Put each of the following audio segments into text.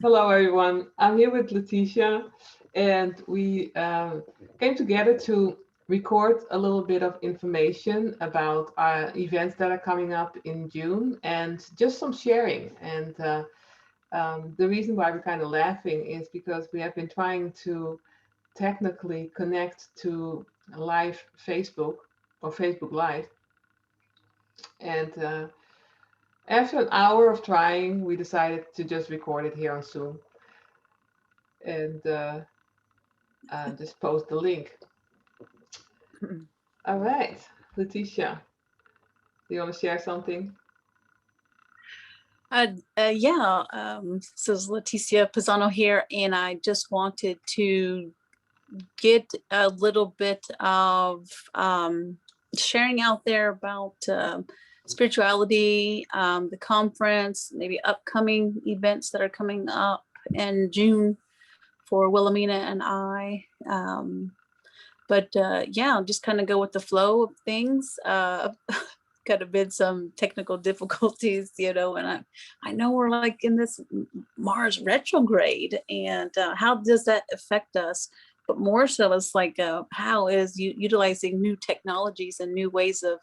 Hello, everyone. I'm here with Leticia, and we came together to record a little bit of information about events that are coming up in June and just some sharing. And the reason why we're kind of laughing is because we have been trying to technically connect to live Facebook or Facebook Live. And after an hour of trying, we decided to just record it here on Zoom and just post the link. All right, Leticia, do you want to share something? Yeah, this is Leticia Pisano here, and I just wanted to get a little bit of sharing out there about spirituality, the conference, maybe upcoming events that are coming up in June for Wilhelmina and I. But yeah, I'll just kind of go with the flow of things. Could have been some technical difficulties, and I know we're like in this Mars retrograde, and how does that affect us? But more so, it's like how is utilizing new technologies and new ways of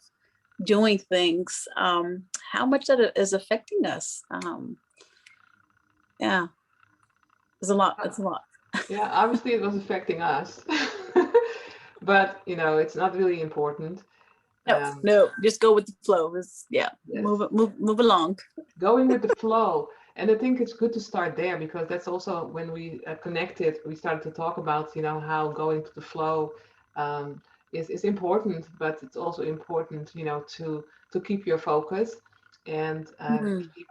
doing things, how much that is affecting us. Yeah, it's a lot. It's a lot. Yeah, obviously it was affecting us, but it's not really important. No, just go with the flow. Yeah, Yes, move along. going with the flow. And I think it's good to start there because that's also when we connected, we started to talk about, how going to the flow is important, but it's also important, to keep your focus and Mhm. keep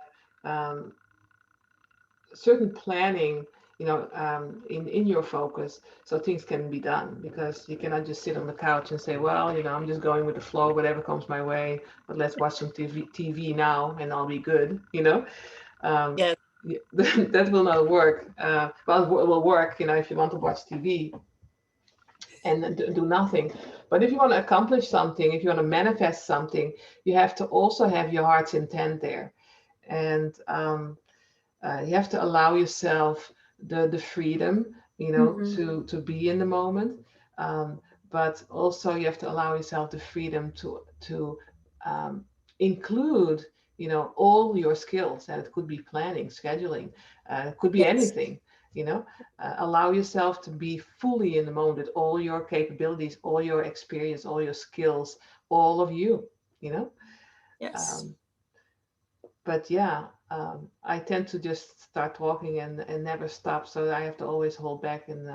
certain planning, in your focus so things can be done because you cannot just sit on the couch and say, well, I'm just going with the flow, whatever comes my way, but let's watch some TV now and I'll be good, um, Yeah. that will not work. Well, it will work, if you want to watch TV and do nothing. But if you want to accomplish something, if you want to manifest something, you have to also have your heart's intent there. And you have to allow yourself the freedom, Mhm. to be in the moment. Um, but also you have to allow yourself the freedom to include, all your skills. And it could be planning, scheduling, it could be Yes. anything. You know, allow yourself to be fully in the moment with all your capabilities, all your experience, all your skills, all of you. You know. Yes. Um, but yeah, I tend to just start talking and never stop. So I have to always hold back and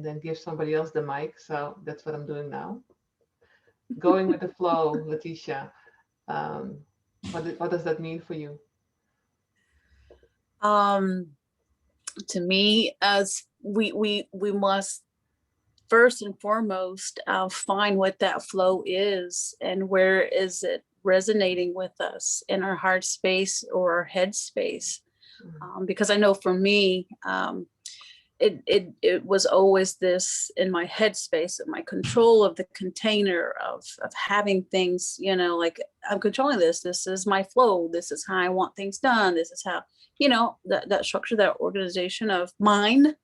then give somebody else the mic. So that's what I'm doing now. Going with the flow, Leticia. Um, what does that mean for you? Um, to me, as we must first and foremost find what that flow is and where is it resonating with us in our heart space or our head space. Mm. Because I know for me, it was always this in my headspace, of my control of the container of having things, like I'm controlling this. This is my flow. This is how I want things done. This is how, that structure, that organization of mine.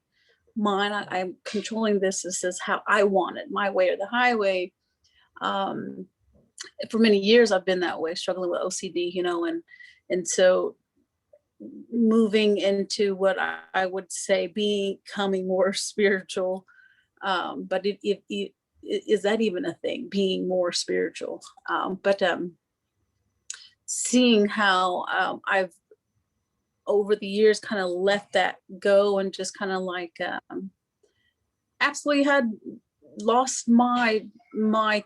I'm controlling this. This is how I want it, my way or the highway. Um, for many years, I've been that way, struggling with OCD, and so moving into what I would say becoming more spiritual. But is that even a thing? Being more spiritual, but seeing how I've over the years kind of let that go and just kind of like absolutely had lost my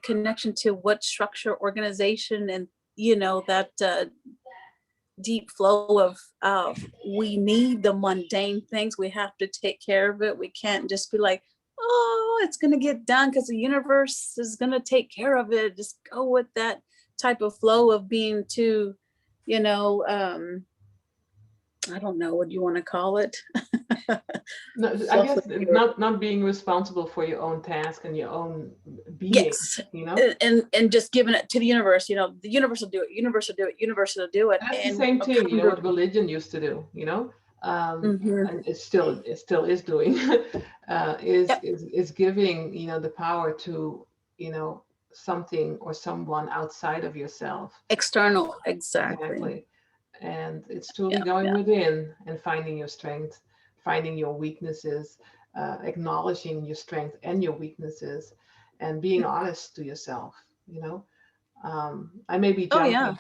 connection to what structure, organization, and that deep flow of we need the mundane things. We have to take care of it. We can't just be like, oh, it's going to get done because the universe is going to take care of it. Just go with that type of flow of being too, you know um I don't know what you want to call it. No, I guess Fluffy or not being responsible for your own task and your own being, Yes. you know? And just giving it to the universe, the universe will do it, universe will do it, universe will do it. That's the And same we'll thing, come to, what religion used to do, mhm. and it still is doing, Yep. is giving, the power to, something or someone outside of yourself. External, exactly. Exactly. And it's truly Yeah, going yeah. within and finding your strength, finding your weaknesses, acknowledging your strength and your weaknesses, and being honest to yourself, you know. I may be Oh yeah.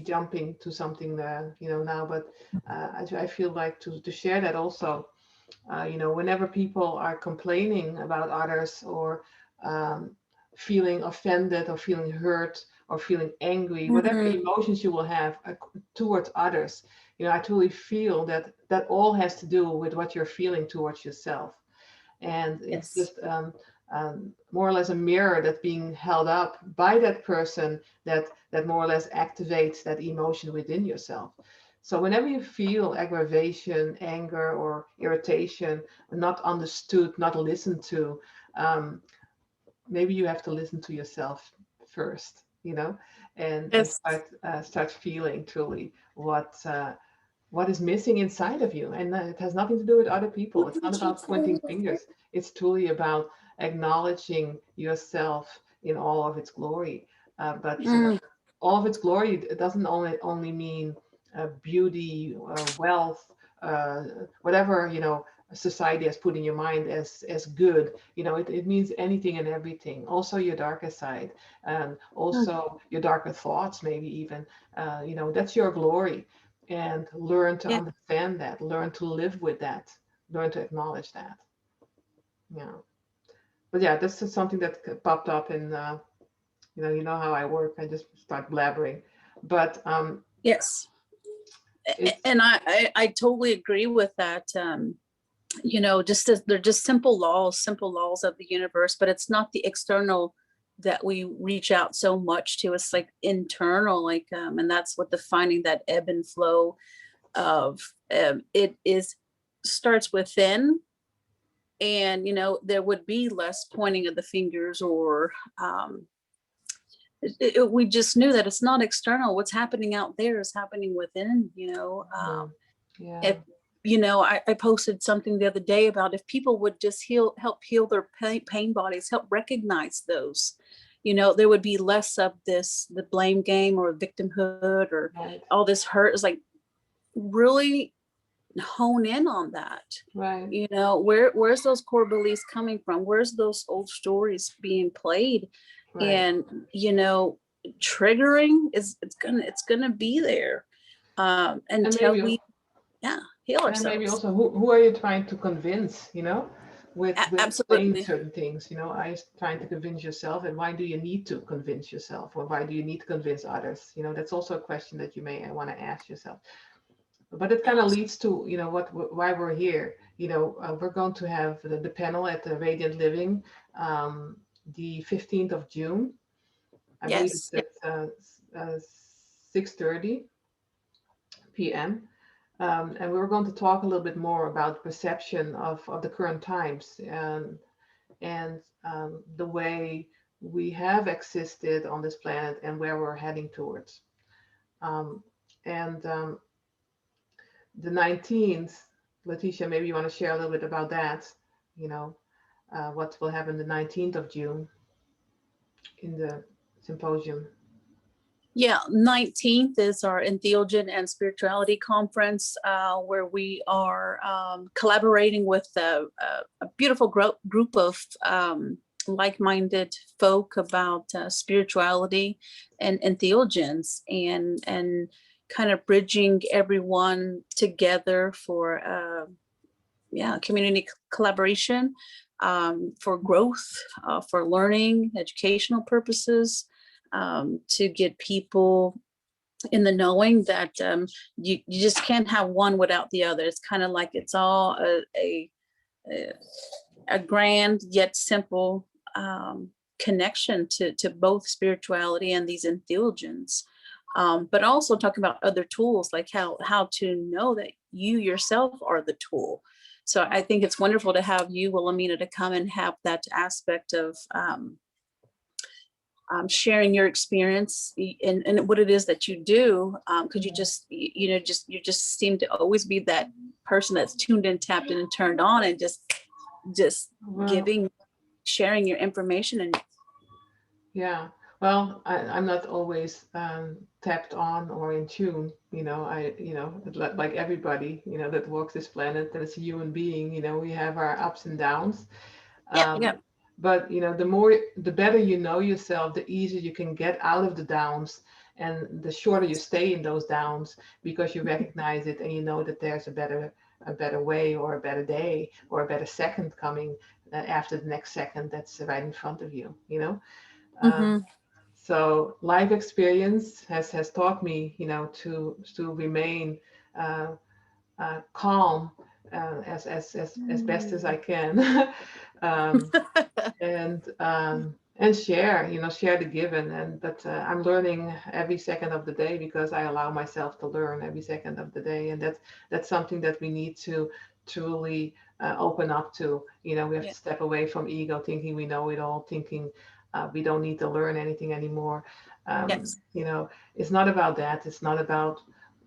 jumping to something now, but I feel like to share that also. Whenever people are complaining about others, or um, feeling offended or feeling hurt or feeling angry, whatever Mhm. emotions you will have towards others, I truly feel that that all has to do with what you're feeling towards yourself. And it's Yes. just more or less a mirror that's being held up by that person, that more or less activates that emotion within yourself. So whenever you feel aggravation, anger, or irritation, not understood, not listened to, um, maybe you have to listen to yourself first, and Yes. start feeling truly what is missing inside of you. And it has nothing to do with other people. It's not about pointing fingers. It's truly about acknowledging yourself in all of its glory. But Mm, all of its glory, it doesn't only mean beauty, wealth, whatever, society has put in your mind as good. It means anything and everything. Also your darker side, and mm. also your darker thoughts, maybe even. That's your glory. And learn to Yeah. understand that, learn to live with that, learn to acknowledge that. Yeah. But yeah, this is something that popped up in, how I work. I just start blabbering. But Yes. it's And I totally agree with that. Just as they're just simple laws of the universe, but it's not the external that we reach out so much to. It's like internal, and that's what defining that ebb and flow of, it is, starts within. And there would be less pointing of the fingers, or we just knew that it's not external. What's happening out there is happening within. yeah, yeah, If I posted something the other day about, if people would just help heal their pain bodies, help recognize those, there would be less of the blame game or victimhood or right, all this hurt. Is like, really hone in on that. right, Where's those core beliefs coming from? Where's those old stories being played? right. And triggering is, it's gonna be there, And until maybe we, yeah, heal and maybe ourselves. also, who are you trying to convince, with saying Absolutely. certain things. Are you trying to convince yourself, and why do you need to convince yourself, or why do you need to convince others? That's also a question that you may want to ask yourself. But it kind of leads to, why we're here. We're going to have the panel at the Radiant Living, the 15th of June. I believe Yes. it's at 6:30 p.m. And we were going to talk a little bit more about perception of the current times, and the way we have existed on this planet and where we're heading towards. Um, and The 19th, Leticia, maybe you want to share a little bit about that, you know, what will happen the 19th of June in the symposium. Yeah, 19th is our Entheogen and Spirituality Conference, where we are collaborating with a beautiful group of like-minded folk about spirituality and entheogens, and kind of bridging everyone together for community collaboration, for growth, for learning, educational purposes, to get people in the knowing that you just can't have one without the other. It's kind of like it's all a grand yet simple connection to both spirituality and these entheogens. But also talk about other tools, like how to know that you yourself are the tool. So I think it's wonderful to have you, Wilhelmina, to come and have that aspect of sharing your experience and what it is that you do, because you just seem to always be that person that's tuned in, tapped in, and turned on, and just Well, sharing your information. And yeah. Well, I'm not always tapped on or in tune. Like everybody, that walks this planet, and is a human being. We have our ups and downs. yeah, yeah. But the better you know yourself, the easier you can get out of the downs, and the shorter you stay in those downs because you recognize it and you know that there's a better way or a better day or a better second coming after the next second that's right in front of you. Um, Mm-hmm. so life experience has taught me, to remain uh, calm as best as I can. um, and share the given. But I'm learning every second of the day because I allow myself to learn every second of the day, and that's something that we need to truly open up to. We have Yeah. to step away from ego, thinking we know it all, thinking we don't need to learn anything anymore. Yes. It's not about that. It's not about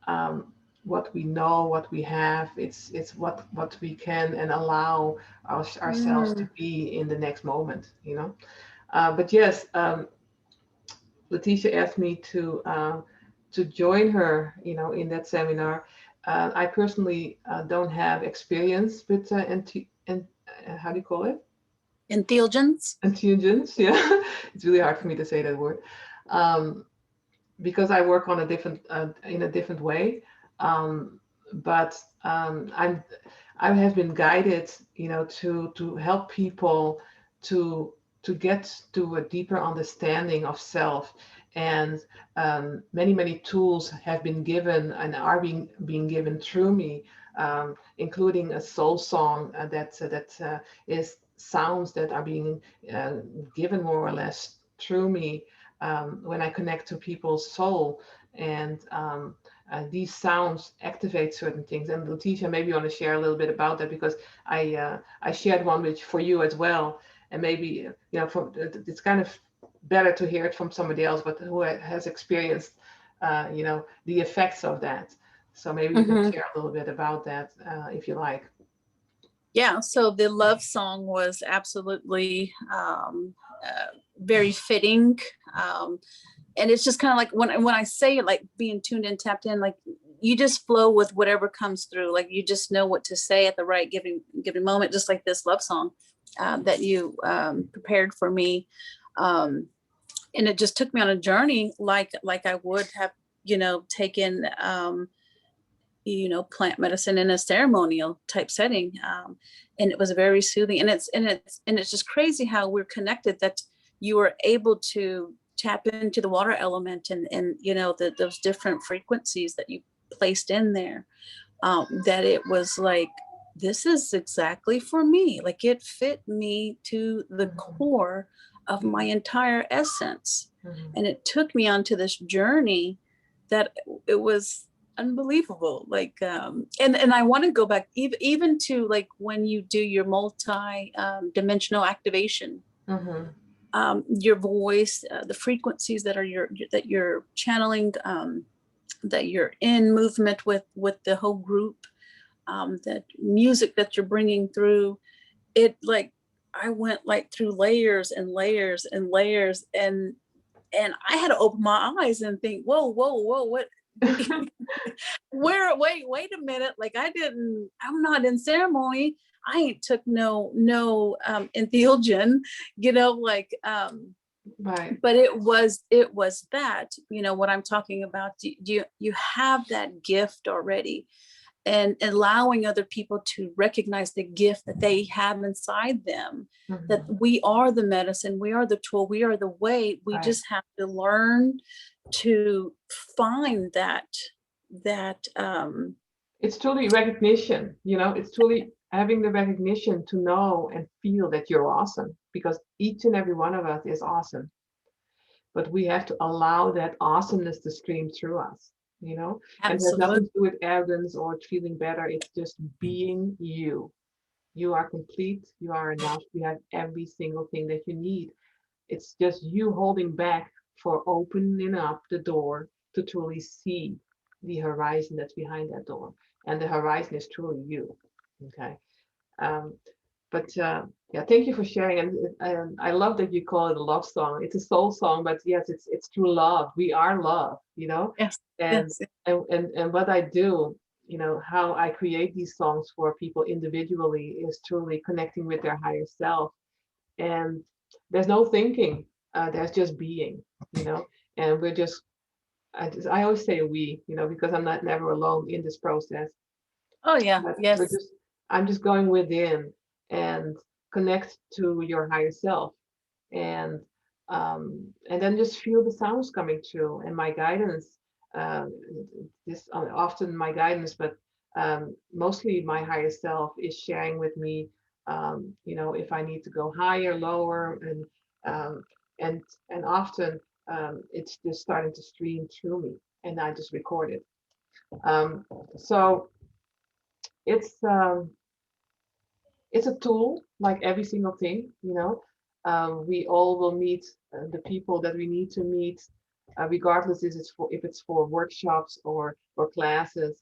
um, what we know, what we have. It's what we can and allow ourselves to Mm. be in the next moment. But yes, Leticia asked me to join her, in that seminar. I personally don't have experience with and how do you call it? Entheogens. Entheogens. Yeah, it's really hard for me to say that word. Um, because I work on a different in a different way. But I have been guided, to help people to get to a deeper understanding of self. And many tools have been given and are being given through me, including a soul song that is sounds that are being given more or less through me when I connect to people's soul. And these sounds activate certain things. And Leticia, maybe you want to share a little bit about that, because I shared one which for you as well. And maybe it's kind of better to hear it from somebody else, but who has experienced the effects of that. So maybe you can Mm-hmm. share a little bit about that if you like. Yeah, so the love song was absolutely very fitting. Um, and it's just kind of like when I say it, like being tuned in, tapped in, like you just flow with whatever comes through. Like you just know what to say at the right given moment, just like this love song that you prepared for me. And it just took me on a journey like I would have, taken plant medicine in a ceremonial type setting. And it was very soothing. And it's just crazy how we're connected, that you were able to tap into the water element and those different frequencies that you placed in there. That it was like, this is exactly for me. Like it fit me to the core of my entire essence. And it took me onto this journey that it was unbelievable. Like and I want to go back even to like when you do your multi dimensional activation, your voice, the frequencies that you're channeling, that you're in movement with the whole group, that music that you're bringing through it. Like I went like through layers and layers and layers, and I had to open my eyes and think, whoa, what? Wait a minute. Like I'm not in ceremony. I ain't took no entheogen, like Right. but it was that, what I'm talking about. You have that gift already, and allowing other people to recognize the gift that they have inside them, that we are the medicine, we are the tool, we are the way. We Right. just have to learn to find that It's truly recognition, it's truly having the recognition to know and feel that you're awesome, because each and every one of us is awesome. But we have to allow that awesomeness to stream through us, and it has nothing absolute. to do with arrogance or feeling better. It's just being you. You are complete, you are enough, you have every single thing that you need. It's just you holding back for opening up the door to truly see the horizon that's behind that door. And the horizon is truly you. Okay. Um, but yeah, thank you for sharing. And I love that you call it a love song. It's a soul song, but yes, it's true love. We are love, you know. Yes. And Yes. and what I do, you know, how I create these songs for people individually is truly connecting with their higher self. And there's no thinking. There's just being, you know. And we're just I always say we, you know, because I'm not never alone in this process. Oh yeah. But Yes. I'm just going within and connect to your higher self, and and then just feel the sounds coming through and my guidance. Um, this often my guidance, but mostly my higher self is sharing with me. You know, if I need to go higher, lower, um, and and often it's just starting to stream through me, and I just record it. Um, so it's um, it's a tool like every single thing, you know. We all will meet the people that we need to meet, regardless if it's for workshops or classes.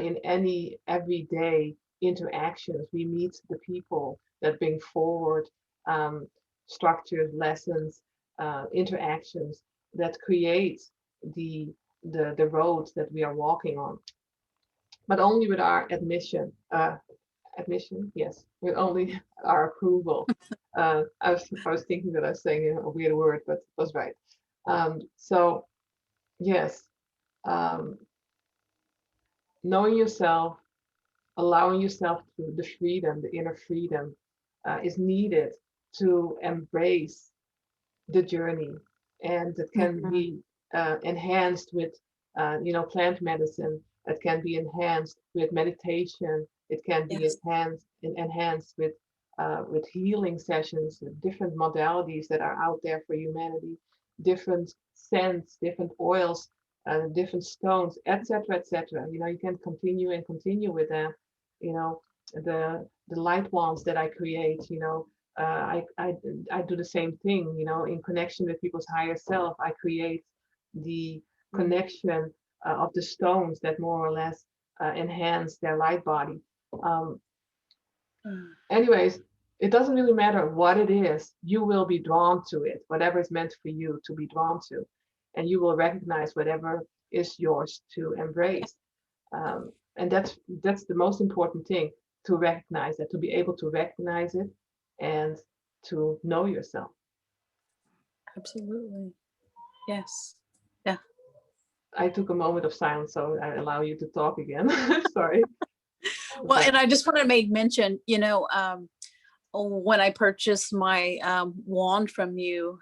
In any everyday interactions, we meet the people that bring forward um, structured lessons, interactions that create the the roads that we are walking on, but only with our admission, yes, with only our approval. I was thinking that I was saying a weird word, but it was right. So yes, um, knowing yourself, allowing yourself to the freedom, the inner freedom, is needed to embrace the journey, and it can Mhm. be enhanced with you know, plant medicine. It can be enhanced with meditation. It can be Yes. enhanced with healing sessions, different modalities that are out there for humanity, different scents, different oils, different stones, etc., etc. You know, you can continue and continue with that. You know, the light wands that I create, you know, I do the same thing, you know, in connection with people's higher self. I create the connection of the stones that more or less enhance their light body. Um, Mm. anyways, it doesn't really matter what it is, you will be drawn to it, whatever is meant for you to be drawn to, and you will recognize whatever is yours to embrace. And that's the most important thing, to recognize that, to be able to recognize it and to know yourself. Absolutely. Yes. Yeah. I took a moment of silence, so I allow you to talk again. Sorry. Well, But and I just want to make mention, you know, when I purchased my wand from you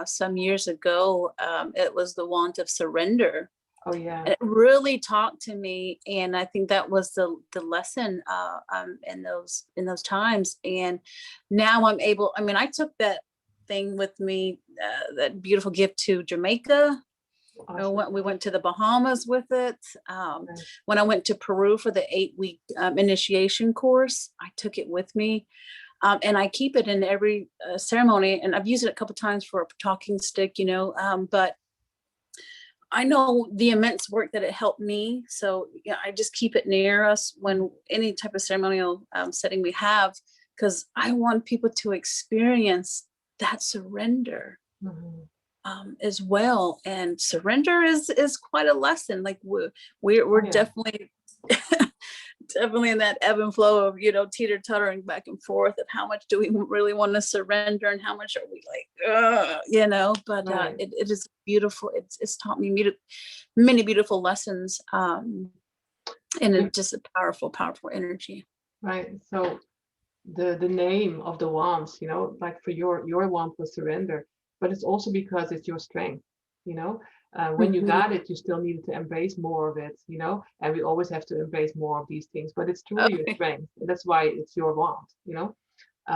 some years ago, it was the wand of surrender. oh yeah. And it really talked to me, and I think that was the lesson in those times. And now I'm able. I mean, I took that thing with me, that beautiful gift to Jamaica. Awesome. We went to the Bahamas with it. Nice. When I went to Peru for the 8-week initiation course, I took it with me. And I keep it in every ceremony, and I've used it a couple times for a talking stick, you know, but I know the immense work that it helped me. So yeah, I just keep it near us when any type of ceremonial setting we have, because I want people to experience that surrender Mhm. as well. And surrender is quite a lesson. Like Oh we're yeah. definitely definitely in that ebb and flow of, you know, teeter tottering back and forth of how much do we really want to surrender and how much are we like, you know, but Right. it is beautiful. It's taught me many beautiful lessons, and Yeah, it's just a powerful, powerful energy. right. So the name of the wands, you know, like for your wand was surrender, but it's also because it's your strength, you know. When you Mhm. got it, you still needed to embrace more of it, you know, and we always have to embrace more of these things, but it's truly your Okay. strength. And that's why it's your wand, you know.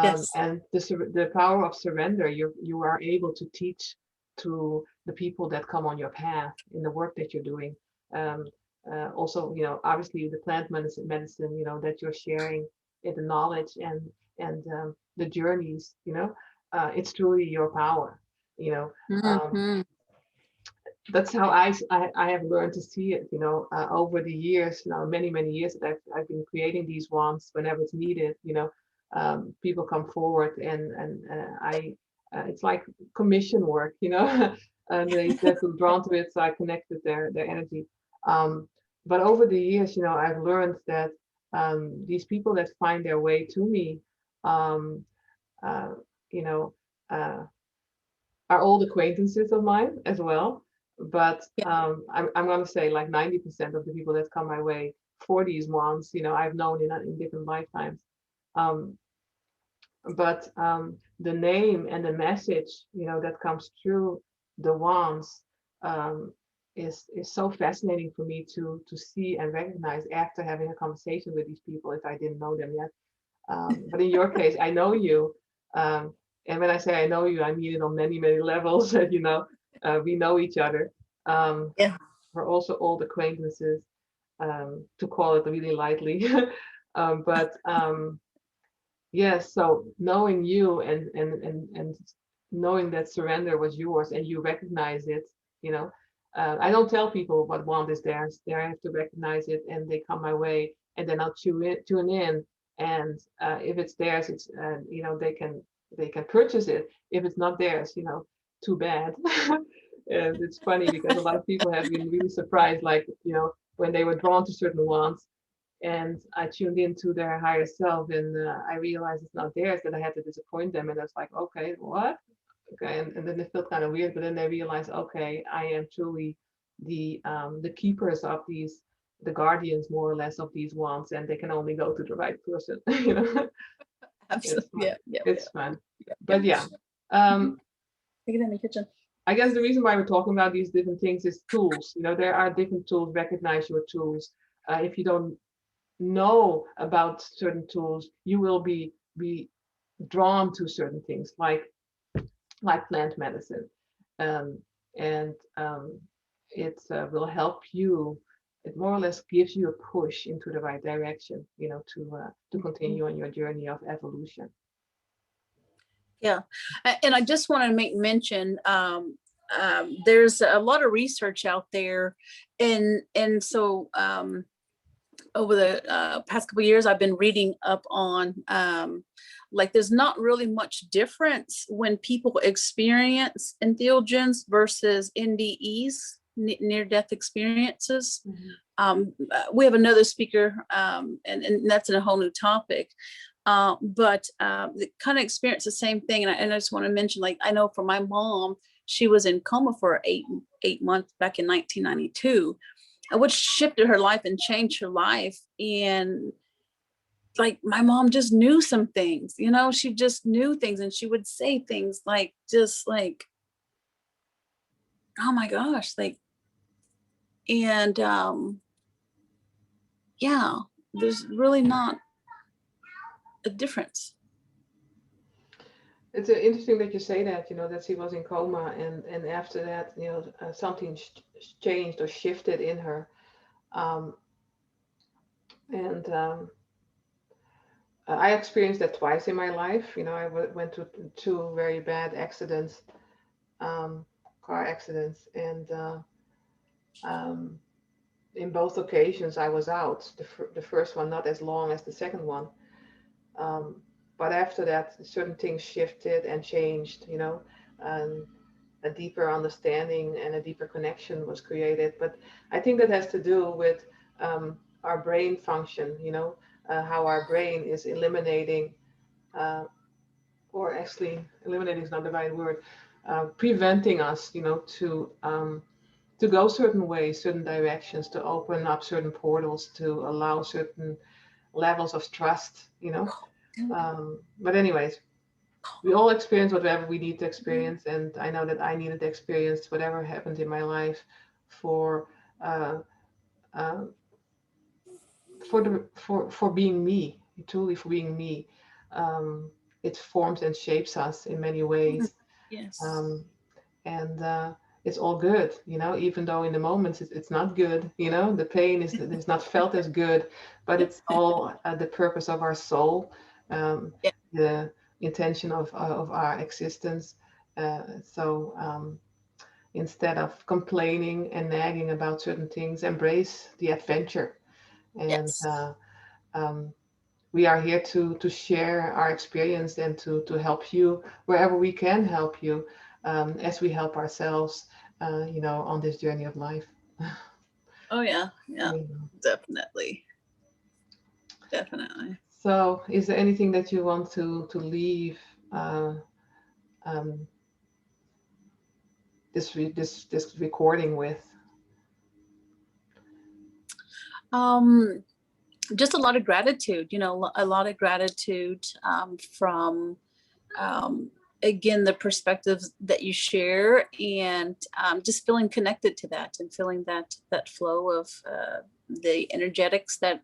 Yes. And the power of surrender, you are able to teach to the people that come on your path in the work that you're doing. Um, Also, you know, obviously the plant medicine, you know, that you're sharing, the knowledge and the journeys, you know, it's truly your power. you know. Mm-hmm. That's how I have learned to see it, over the years, many years that I've been creating these wands whenever it's needed, people come forward and I, it's like commission work, and they feel drawn to it, so I connect with their energy. Um, but over the years, I've learned that these people that find their way to me, um, uh, you know, uh, are old acquaintances of mine as well. But Yeah. I'm going to say like 90% of the people that come my way for these ones, I've known in different lifetimes. Um, but the name and the message, that comes through the wands, um, is so fascinating for me to see and recognize after having a conversation with these people if I didn't know them yet. But in your case, I know you. Um, and when I say I know you, I mean it on many levels. We know each other. Um, Yeah. we're also old acquaintances, to call it really lightly. But yes, so knowing you and knowing that surrender was yours and you recognize it, you know, I don't tell people what wand is theirs. They have to recognize it, and they come my way, and then I'll tune in, and if it's theirs, it's they can purchase it. If it's not theirs, too bad. And it's funny because a lot of people have been really surprised, like when they were drawn to certain wands and I tuned into their higher self, and I realized it's not theirs, that I had to disappoint them. And I was like, okay, what? Okay, and then it felt kind of weird, but then they realized, okay, I am truly the keepers of these, the guardians more or less of these wands, and they can only go to the right person. It's Absolutely. fun. Yeah. Yeah. Yeah. It's fun. Yeah. But yeah, Mhm. um, Take it in the kitchen. I guess the reason why we're talking about these different things is tools. There are different tools. Recognize your tools. If you don't know about certain tools, you will be drawn to certain things like plant medicine, um, and it will help you. It more or less gives you a push into the right direction, to continue on your journey of evolution. Yeah. And I just want to make mention, there's a lot of research out there, and so over the past couple of years, I've been reading up on, like, there's not really much difference when people experience entheogens versus NDEs, near death experiences. Mhm. We have another speaker, and that's in a whole new topic. But they kind of experience the same thing. And I just want to mention, like, I know for my mom, she was in coma for eight months back in 1992, which shifted her life and changed her life. And like, my mom just knew some things, she just knew things, and she would say things like, just like, oh my gosh, like, and yeah, there's really not a difference. It's interesting that you say that, that she was in coma, and after that, something changed or shifted in her. Um, and I experienced that twice in my life. I went to two very bad accidents, um, car accidents, and um, in both occasions I was out. The first one not as long as the second one, um, but after that, certain things shifted and changed. And a deeper understanding and a deeper connection was created. But I think that has to do with our brain function. How our brain is eliminating. Or actually eliminating is not the right word, preventing us, to go certain ways, certain directions, to open up certain portals, to allow certain levels of trust. But anyways, we all experience whatever we need to experience, and I know that I needed to experience whatever happened in my life for uh, uh, for being me, truly for being me. Um, it forms and shapes us in many ways, Yes. um, and it's all good, even though in the moments it's not good. The pain is not felt as good, but it's all the purpose of our soul, um, Yeah. the intention of our existence, So instead of complaining and nagging about certain things, embrace the adventure. And Yes. um, we are here to share our experience and to help you wherever we can help you, as we help ourselves, on this journey of life. Oh yeah, yeah, Yeah. definitely, definitely. So, is there anything that you want to leave uh, um, this recording with? Um, just a lot of gratitude, a lot of gratitude from um, again the perspectives that you share, and just feeling connected to that, and feeling that flow of the energetics that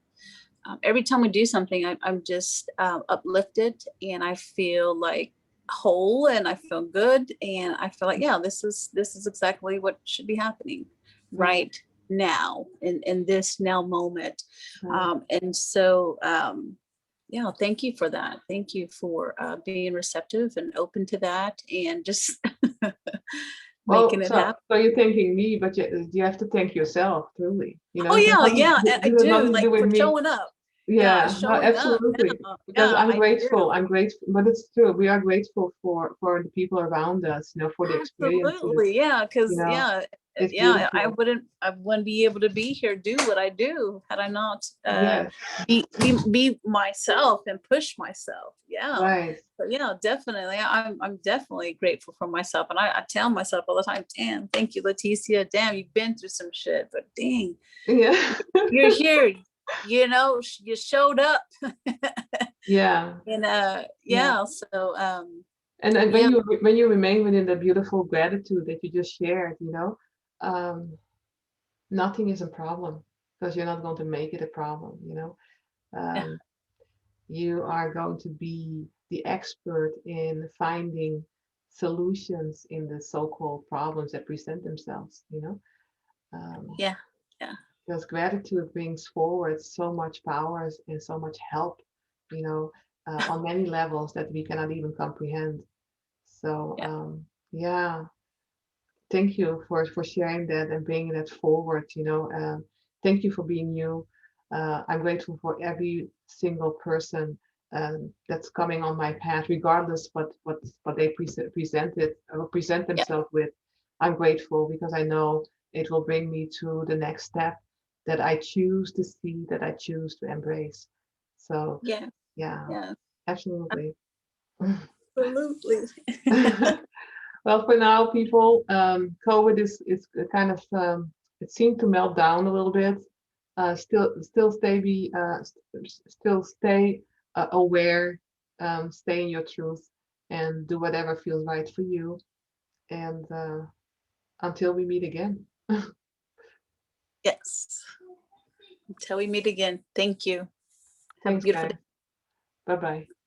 every time we do something, I'm just uplifted, and I feel like whole, and I feel good, and I feel like, yeah, this is exactly what should be happening Right, right now, in this now moment. right. And so yeah, thank you for that. Thank you for being receptive and open to that, and just Well, making it so happen. so you're thanking me, but you have to thank yourself, truly. Oh It has yeah, nothing, yeah, I this has do, nothing to like do with for me. showing up. Yeah, Yeah, no, showing up. absolutely. Yeah, Because yeah, I'm I grateful. do. I'm grateful, but it's true. We are grateful for the people around us, for the experiences. Absolutely, yeah, You because know, yeah, it's yeah, I beautiful. wouldn't, I wouldn't be able to be here, do what I do, had I not Yes, be myself and push myself. Yeah, right. but yeah, definitely, I'm definitely grateful for myself, and I tell myself all the time, damn, thank you, Leticia. Damn, you've been through some shit, but dang, Yeah, you're here. You showed up, yeah, and yeah. yeah, so And yeah, when you remain within the beautiful gratitude that you just shared, um, nothing is a problem because you're not going to make it a problem. yeah, Um, you are going to be the expert in finding solutions in the so-called problems that present themselves, um, yeah, yeah, because gratitude brings forward so much power and so much help, you know, on many levels that we cannot even comprehend. So, yeah, yeah, thank you for sharing that and bringing that forward. Thank you for being you. I'm grateful for every single person that's coming on my path, regardless what they presented or present yeah, themselves with. I'm grateful because I know it will bring me to the next step that I choose to see, that I choose to embrace. So, yeah, yeah, yeah. absolutely. Absolutely. Well, for now, people, COVID is kind of it seemed to melt down a little bit. Still stay aware, stay in your truth, and do whatever feels right for you. And until we meet again. Yes. Until we meet again. Thank you. Have a Thanks, beautiful guys. day. Bye bye.